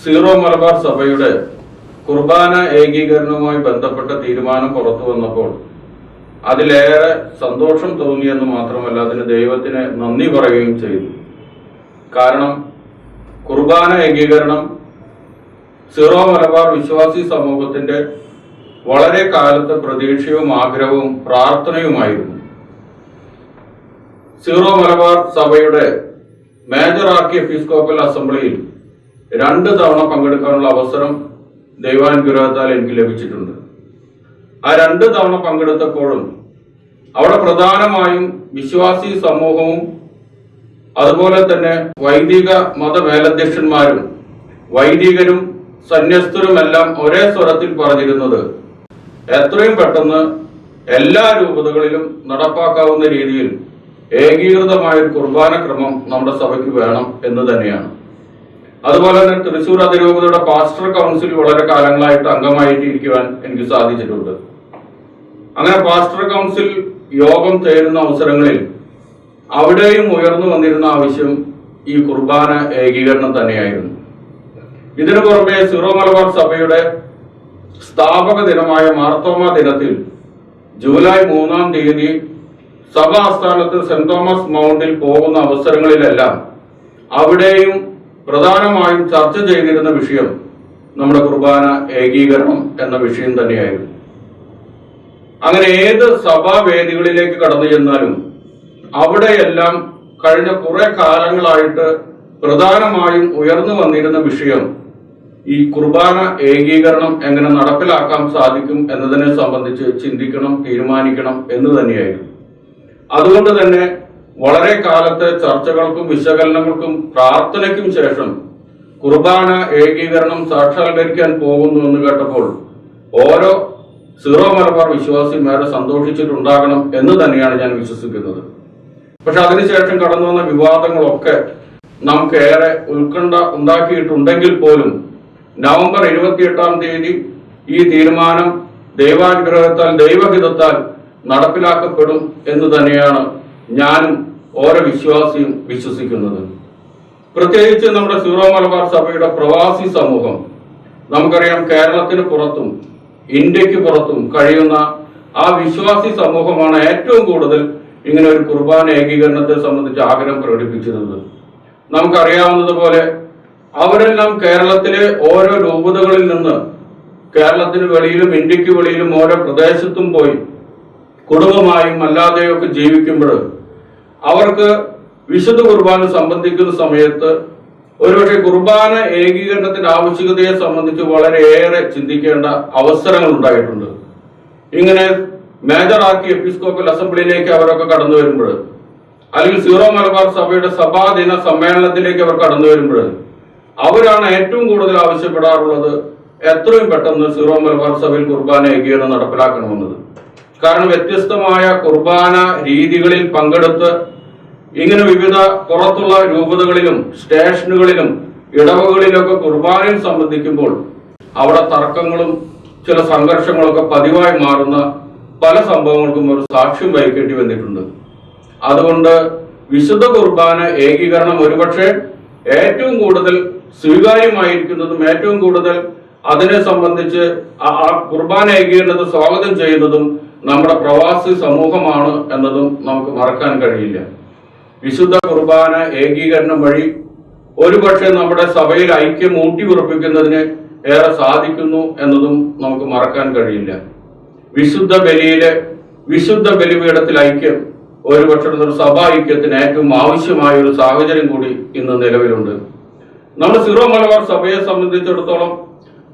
Zero Malabar സഭയുടെ കുർബാന ഏകീകരണവുമായി ബന്ധപ്പെട്ട തീരുമാനം പുറത്തു വന്നപ്പോൾ അതിലേറെ സന്തോഷം തോന്നിയെന്ന് മാത്രമല്ല, അതിന് ദൈവത്തിന് നന്ദി പറയുകയും ചെയ്തു. കാരണം കുർബാന ഏകീകരണം സീറോ മലബാർ വിശ്വാസി സമൂഹത്തിന്റെ വളരെ കാലത്തെ പ്രതീക്ഷയും ആഗ്രഹവും പ്രാർത്ഥനയുമായിരുന്നു. സീറോ മലബാർ സഭയുടെ മേജർ ആർക്കി എപ്പിസ്കോപ്പൽ അസംബ്ലിയിൽ 2 തവണ പങ്കെടുക്കാനുള്ള അവസരം ദൈവാനുഗ്രഹത്താൽ എനിക്ക് ലഭിച്ചിട്ടുണ്ട്. ആ 2 തവണ പങ്കെടുത്തപ്പോഴും അവിടെ പ്രധാനമായും വിശ്വാസി സമൂഹവും അതുപോലെ തന്നെ വൈദിക മതമേലധ്യക്ഷന്മാരും വൈദികരും സന്യസ്തരുമെല്ലാം ഒരേ സ്വരത്തിൽ പറഞ്ഞിരുന്നത് എത്രയും പെട്ടെന്ന് എല്ലാ രൂപതകളിലും നടപ്പാക്കാവുന്ന രീതിയിൽ ഏകീകൃതമായ ഒരു കുർബാന ക്രമം നമ്മുടെ സഭയ്ക്ക് വേണം എന്ന് തന്നെയാണ്. അതുപോലെ തന്നെ തൃശൂർ അതിരൂപതയുടെ പാസ്റ്റർ കൗൺസിൽ വളരെ കാലങ്ങളായിട്ട് അംഗമായിട്ടിരിക്കുവാൻ എനിക്ക് സാധിച്ചിട്ടുണ്ട്. അങ്ങനെ പാസ്റ്റർ കൗൺസിൽ യോഗം ചേരുന്ന അവസരങ്ങളിൽ അവിടെയും ഉയർന്നു വന്നിരുന്ന ആവശ്യം ഈ കുർബാന ഏകീകരണം തന്നെയായിരുന്നു. ഇതിനു പുറമെ സീറോ മലബാർ സഭയുടെ സ്ഥാപക ദിനമായ മാർത്തോമ ദിനത്തിൽ ജൂലൈ 3-ാം തീയതി സഭാ ആസ്ഥാനത്ത് സെന്റ് തോമസ് മൗണ്ടിൽ പോകുന്ന അവസരങ്ങളിലെല്ലാം അവിടെയും പ്രധാനമായും ചർച്ച ചെയ്തിരുന്ന വിഷയം നമ്മുടെ കുർബാന ഏകീകരണം എന്ന വിഷയം തന്നെയായിരുന്നു. അങ്ങനെ ഏത് സഭാവേദികളിലേക്ക് കടന്നു ചെന്നാലും അവിടെയെല്ലാം കഴിഞ്ഞ കുറെ കാലങ്ങളായിട്ട് പ്രധാനമായും ഉയർന്നു വന്നിരുന്ന വിഷയം ഈ കുർബാന ഏകീകരണം എങ്ങനെ നടപ്പിലാക്കാൻ സാധിക്കും എന്നതിനെ സംബന്ധിച്ച് ചിന്തിക്കണം, തീരുമാനിക്കണം എന്ന് തന്നെയായിരുന്നു. അതുകൊണ്ട് തന്നെ വളരെ കാലത്തെ ചർച്ചകൾക്കും വിശകലനങ്ങൾക്കും പ്രാർത്ഥനയ്ക്കും ശേഷം കുർബാന ഏകീകരണം സാക്ഷാത്കരിക്കാൻ പോകുന്നു എന്ന് കേട്ടപ്പോൾ ഓരോ സീറോ മലബാർ വിശ്വാസിമാരെ സന്തോഷിച്ചിട്ടുണ്ടാകണം എന്ന് തന്നെയാണ് ഞാൻ വിശ്വസിക്കുന്നത്. പക്ഷെ അതിനുശേഷം കടന്നു വന്ന വിവാദങ്ങളൊക്കെ നമുക്ക് ഏറെ ഉത്കണ്ഠ ഉണ്ടാക്കിയിട്ടുണ്ടെങ്കിൽ പോലും നവംബർ 28-ാം തീയതി ഈ തീരുമാനം ദൈവാനുഗ്രഹത്താൽ ദൈവഹിതത്താൽ നടപ്പിലാക്കപ്പെടും എന്ന് തന്നെയാണ് ഞാനും ഓരോ വിശ്വാസിയും വിശ്വസിക്കുന്നത്. പ്രത്യേകിച്ച് നമ്മുടെ സീറോ മലബാർ സഭയുടെ പ്രവാസി സമൂഹം, നമുക്കറിയാം കേരളത്തിന് പുറത്തും ഇന്ത്യക്ക് പുറത്തും കഴിയുന്ന ആ വിശ്വാസി സമൂഹമാണ് ഏറ്റവും കൂടുതൽ ഇങ്ങനെ ഒരു കുർബാന ഏകീകരണത്തെ സംബന്ധിച്ച് ആഗ്രഹം പ്രകടിപ്പിച്ചിരുന്നത്. നമുക്കറിയാവുന്നതുപോലെ അവരെല്ലാം കേരളത്തിലെ ഓരോ രൂപതകളിൽ നിന്ന് കേരളത്തിന് വെളിയിലും ഇന്ത്യക്ക് വെളിയിലും ഓരോ പ്രദേശത്തും പോയി കുടുംബമായും അല്ലാതെയൊക്കെ ജീവിക്കുമ്പോൾ അവർക്ക് വിശുദ്ധ കുർബാന സംബന്ധിക്കുന്ന സമയത്ത് ഒരുപക്ഷെ കുർബാന ഏകീകരണത്തിന്റെ ആവശ്യകതയെ സംബന്ധിച്ച് വളരെയേറെ ചിന്തിക്കേണ്ട അവസരങ്ങൾ ഉണ്ടായിട്ടുണ്ട്. ഇങ്ങനെ മേജർ ആർക്കി എപ്പിസ്കോപ്പൽ അസംബ്ലിയിലേക്ക് അവരൊക്കെ കടന്നു വരുമ്പോൾ, അല്ലെങ്കിൽ സീറോ മലബാർ സഭയുടെ സഭാദിന സമ്മേളനത്തിലേക്ക് അവർ കടന്നു വരുമ്പോൾ അവരാണ് ഏറ്റവും കൂടുതൽ ആവശ്യപ്പെടാറുള്ളത് എത്രയും പെട്ടെന്ന് സീറോ മലബാർ സഭയിൽ കുർബാന ഏകീകരണം നടപ്പിലാക്കണമെന്നത്. കാരണം വ്യത്യസ്തമായ കുർബാന രീതികളിൽ പങ്കെടുത്ത് ഇങ്ങനെ വിവിധ പുറത്തുള്ള രൂപതകളിലും സ്റ്റേഷനുകളിലും ഇടവകളിലൊക്കെ കുർബാനയിൽ സംബന്ധിക്കുമ്പോൾ അവിടെ തർക്കങ്ങളും ചില സംഘർഷങ്ങളൊക്കെ പതിവായി മാറുന്ന പല സംഭവങ്ങൾക്കും ഒരു സാക്ഷ്യം വഹിക്കേണ്ടി വന്നിട്ടുണ്ട്. അതുകൊണ്ട് വിശുദ്ധ കുർബാന ഏകീകരണം ഒരുപക്ഷെ ഏറ്റവും കൂടുതൽ സ്വീകാര്യമായിരിക്കുന്നതും ഏറ്റവും കൂടുതൽ അതിനെ സംബന്ധിച്ച് ആ കുർബാന ഏകീകരണത്തെ സ്വാഗതം ചെയ്യുന്നതും നമ്മുടെ പ്രവാസി സമൂഹമാണ് എന്നതും നമുക്ക് മറക്കാൻ കഴിയില്ല. വിശുദ്ധ കുർബാന ഏകീകരണം വഴി ഒരുപക്ഷെ നമ്മുടെ സഭയിൽ ഐക്യം ഊട്ടിയുറപ്പിക്കുന്നതിന് ഏറെ സാധിക്കുന്നു എന്നതും നമുക്ക് മറക്കാൻ കഴിയില്ല. വിശുദ്ധ ബലിപീഠത്തിൽ ഐക്യം ഒരുപക്ഷെ ഒരു സഭാ ഐക്യത്തിന് ഏറ്റവും ആവശ്യമായ ഒരു സാഹചര്യം കൂടി ഇന്ന് നിലവിലുണ്ട്. നമ്മുടെ സീറോ മലബാർ സഭയെ സംബന്ധിച്ചിടത്തോളം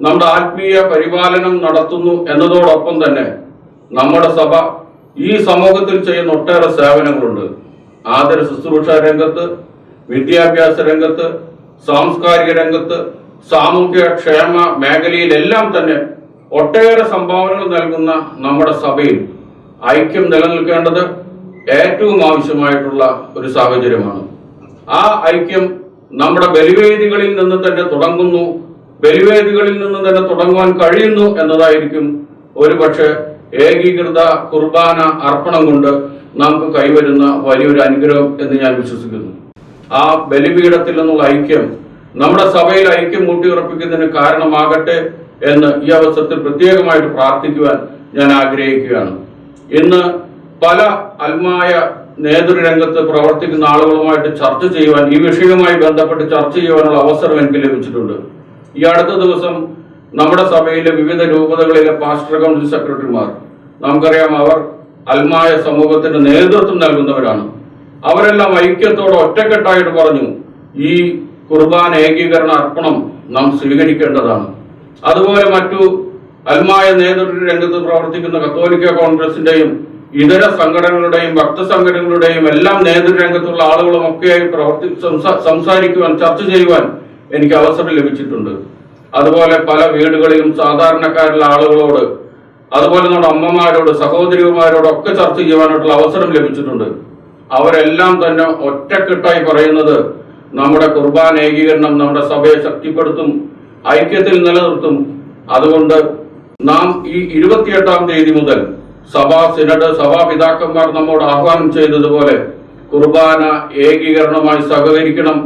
നമ്മുടെ ആത്മീയ പരിപാലനം നടത്തുന്നു എന്നതോടൊപ്പം തന്നെ നമ്മുടെ സഭ ഈ സമൂഹത്തിൽ ചെയ്യുന്ന ഒട്ടേറെ സേവനങ്ങളുണ്ട്. ആദര ശുശ്രൂഷ രംഗത്ത്, വിദ്യാഭ്യാസ രംഗത്ത്, സാംസ്കാരിക രംഗത്ത്, സാമൂഹ്യ ക്ഷേമ മേഖലയിലെല്ലാം തന്നെ ഒട്ടേറെ സംഭാവനകൾ നൽകുന്ന നമ്മുടെ സഭയിൽ ഐക്യം നിലനിൽക്കേണ്ടത് ഏറ്റവും ആവശ്യമായിട്ടുള്ള ഒരു സാഹചര്യമാണ്. ആ ഐക്യം നമ്മുടെ ബലിവേദികളിൽ നിന്ന് തന്നെ തുടങ്ങുന്നു, ബലിവേദികളിൽ നിന്ന് തന്നെ തുടങ്ങുവാൻ കഴിയുന്നു എന്നതായിരിക്കും ഒരുപക്ഷെ ഏകീകൃത കുർബാന അർപ്പണം കൊണ്ട് നമുക്ക് കൈവരുന്ന വലിയൊരു അനുഗ്രഹം എന്ന് ഞാൻ വിശ്വസിക്കുന്നു. ആ ബലിപീഠത്തിൽ നിന്നുള്ള ഐക്യം നമ്മുടെ സഭയിൽ ഐക്യം ഊട്ടിയുറപ്പിക്കുന്നതിന് കാരണമാകട്ടെ എന്ന് ഈ അവസരത്തിൽ പ്രത്യേകമായിട്ട് പ്രാർത്ഥിക്കുവാൻ ഞാൻ ആഗ്രഹിക്കുകയാണ്. ഇന്ന് പല അൽമായ നേതൃരംഗത്ത് പ്രവർത്തിക്കുന്ന ആളുകളുമായിട്ട് ചർച്ച ചെയ്യുവാൻ, ഈ വിഷയവുമായി ബന്ധപ്പെട്ട് ചർച്ച ചെയ്യുവാനുള്ള അവസരം എനിക്ക് ലഭിച്ചിട്ടുണ്ട്. ഈ അടുത്ത ദിവസം നമ്മുടെ സഭയിലെ വിവിധ രൂപതകളിലെ പാസ്റ്റർ കൗൺസിൽ സെക്രട്ടറിമാർ, നമുക്കറിയാം, അവർ അൽമായ സമൂഹത്തിന് നേതൃത്വം നൽകുന്നവരാണ്. അവരെല്ലാം ഐക്യത്തോടെ ഒറ്റക്കെട്ടായിട്ട് പറഞ്ഞു, ഈ കുർബാന ഏകീകരണ അർപ്പണം നാം സ്വീകരിക്കേണ്ടതാണ്. അതുപോലെ മറ്റു അൽമായ നേതൃരംഗത്ത് പ്രവർത്തിക്കുന്ന കത്തോലിക്ക കോൺഗ്രസിന്റെയും ഇതര സംഘടനകളുടെയും ഭക്തസംഘടനകളുടെയും എല്ലാം നേതൃരംഗത്തുള്ള ആളുകളും ഒക്കെയായി സംസാരിക്കുവാൻ, ചർച്ച ചെയ്യുവാൻ എനിക്ക് അവസരം ലഭിച്ചിട്ടുണ്ട്. അതുപോലെ പല വീടുകളിലും സാധാരണക്കാരുള്ള ആളുകളോട്, അതുപോലെ നമ്മുടെ അമ്മമാരോട്, സഹോദരിമാരോടൊക്കെ ചർച്ച ചെയ്യുവാനായിട്ടുള്ള അവസരം ലഭിച്ചിട്ടുണ്ട്. അവരെല്ലാം തന്നെ ഒറ്റക്കെട്ടായി പറയുന്നത് നമ്മുടെ കുർബാന ഏകീകരണം നമ്മുടെ സഭയെ ശക്തിപ്പെടുത്തും, ഐക്യത്തിൽ നിലനിർത്തും. അതുകൊണ്ട് നാം ഈ 28-ാം തീയതി മുതൽ സഭാ സിനഡ്, സഭാപിതാക്കന്മാർ നമ്മോട് ആഹ്വാനം ചെയ്തതുപോലെ കുർബാന ഏകീകരണമായി സഹകരിക്കണം.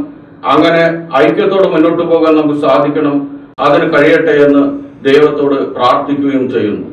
അങ്ങനെ ഐക്യത്തോടെ മുന്നോട്ട് പോകാൻ നമുക്ക് സാധിക്കണം. അതിന് കഴിയട്ടെ എന്ന് ദൈവത്തോട് പ്രാർത്ഥിക്കുകയും ചെയ്യുന്നു.